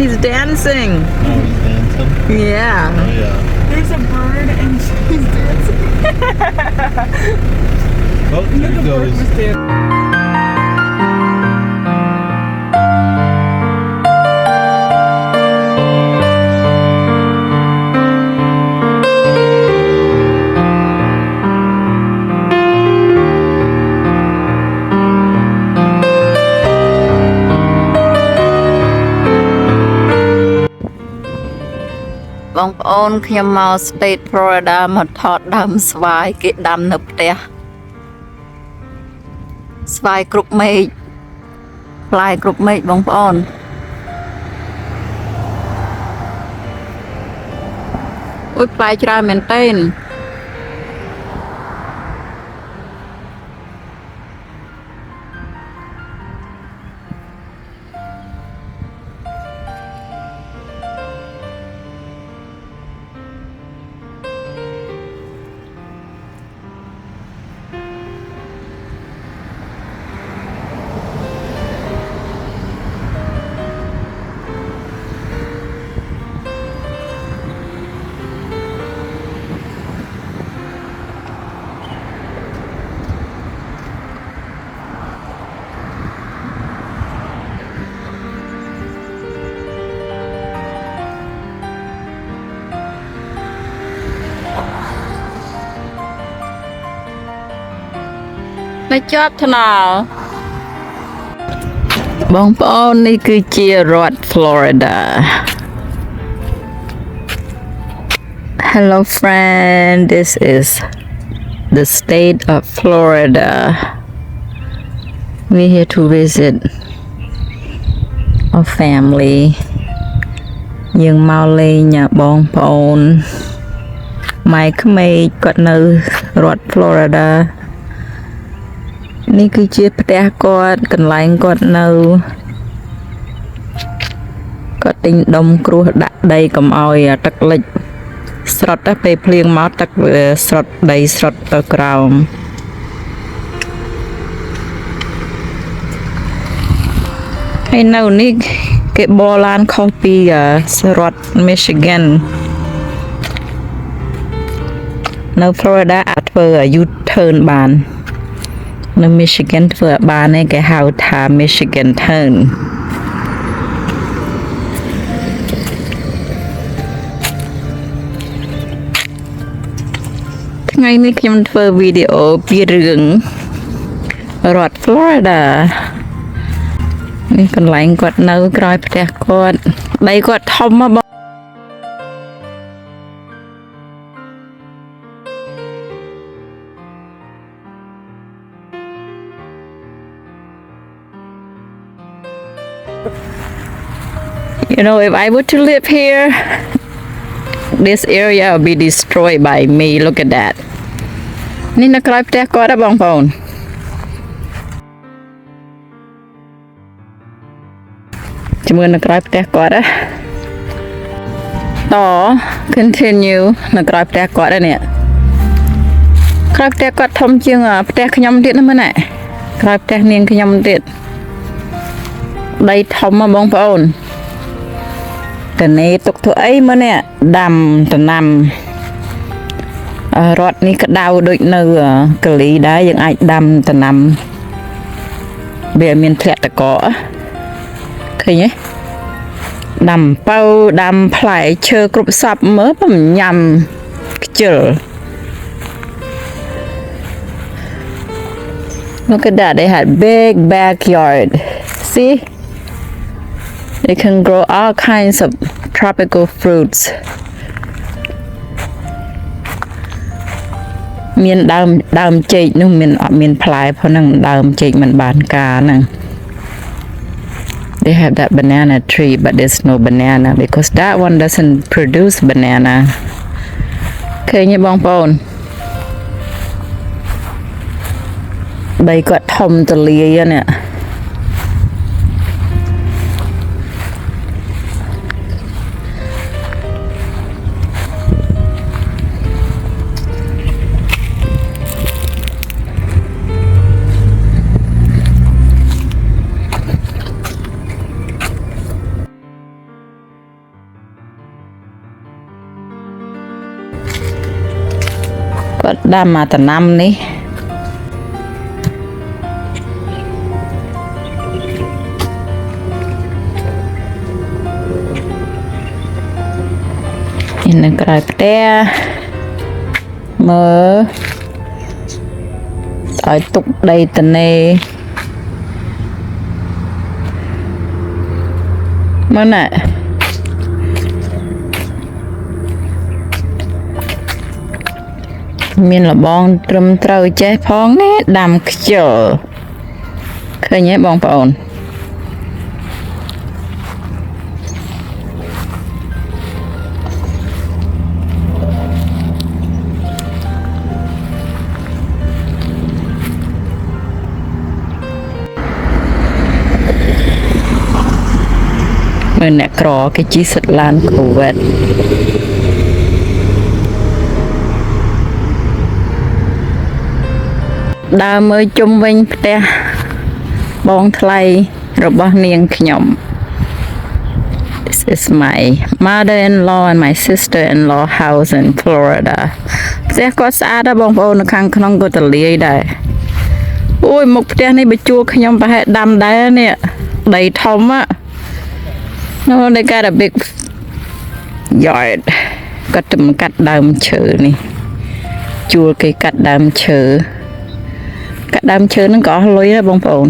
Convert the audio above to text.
he's dancing. Oh, he's dancing? Yeah. Oh, yeah. There's a bird and she's dancing. Oh, there he The bird goes. was dancing. Bong ôn khi mà State Florida mà thọt đầm xoài cái đầm nộp tè xoài cục mây fly cục mây bong ôn ui fly chra men tênไม่ชอบทนาวบองปอนนี่คือเจียรัฐฟลอริดา Hello friend, this is the state of Florida. We're here to visit a family យើងមកលេងបងប្អូនម៉ែក្មេកគាត់នៅរដ្ឋ Florida នេះគឺជាផ្ទះគាត់កន្លែងគាត់នៅគាត់ទិញដុំគ្រោះដាក់ដីកុំឲ្យទឹកលិចស្រត់តែពេលភ្លៀងមកទឹកស្រត់ដីស្រត់ទៅក្រោមហើយនៅនេះគេបរឡានខុសពីរដ្ឋ Michigan នៅ Florida អាចធ្វើ U-turn បាននៅ Michigan ធ្វើបានទេគេហៅថា Michigan turn ថ្ងៃនេះខ្ញុំធ្វើវីដេអូពីរឿងរដ្ឋ Florida នេះកន្លែងគាត់នៅក្រោយផ្ទះគាត់ដីគាត់ធំមកបងYou know, if I were to live here, this area will be destroyed by me. Look at that. នេះនៅក្រោយផ្ទះគាត់ហ៎បងប្អូនជាមួយនៅក្រោយផ្ទះគាត់ហ៎ត continue នៅក្រោយផ្ទះគាត់នេះក្រោយផ្ទះគាត់ធំជាងផ្ទះខ្ញុំទៀតណាមើលណែក្រោយផ្ទះនាងខ្ញុំទៀតដីធំហ៎បងប្អូនតនេទុកធ្វើអីមើលនេះដាំដំណាំរត់នេះក្តៅដូចនៅកាលីដែរយើងអាចដាំដំណាំវាមានធ្លាក់តកឃើញទេដាំប៉ៅដាំផ្លែឈើគ្រប់សពមើលបំញ៉ាំខ្ជិល Look at that they had big backyard see They can grow all kinds of tropical fruits មានដើមចេកនោះមានផ្លែផងហ្នឹងដើមចេកមិនបានការហ្នឹង They have that banana tree but there's no banana because that one doesn't produce banana ឃើញទេបងប្អូនដីគាត់ធំទលាយហ្នឹង Hey គាត់ដាំមកតំណាំនេះនៅក្រៅផ្ទះមើលឲ្យទុកដីតនេមើលណែមានលបងត្រឹមត្រូវចេះផងនេះដាំខ្ជិលឃើញទេបងប្អូនមើលអ្នកក្រគេជិះសិតឡានគ្រូវ៉ាត់ដើរមើលជុំវិញផ្ទះបងថ្លៃរបស់នាងខ្ញុំ This is my mother-in-law and my sister-in-law house in Florida ផ្ទះគាត់ស្អាតដែរបងប្អូននៅខាងក្នុងក៏ទលាយដែរអូយមុខផ្ទះនេះបើជួខ្ញុំប្រហែលដាំដែរនេះដីធំá No they got a big yard គាត់ទៅកាត់ដើមឈើនេះជួលគេកាត់ដើមឈើហ្នឹងក៏អស់លុយដែរបងប្អូន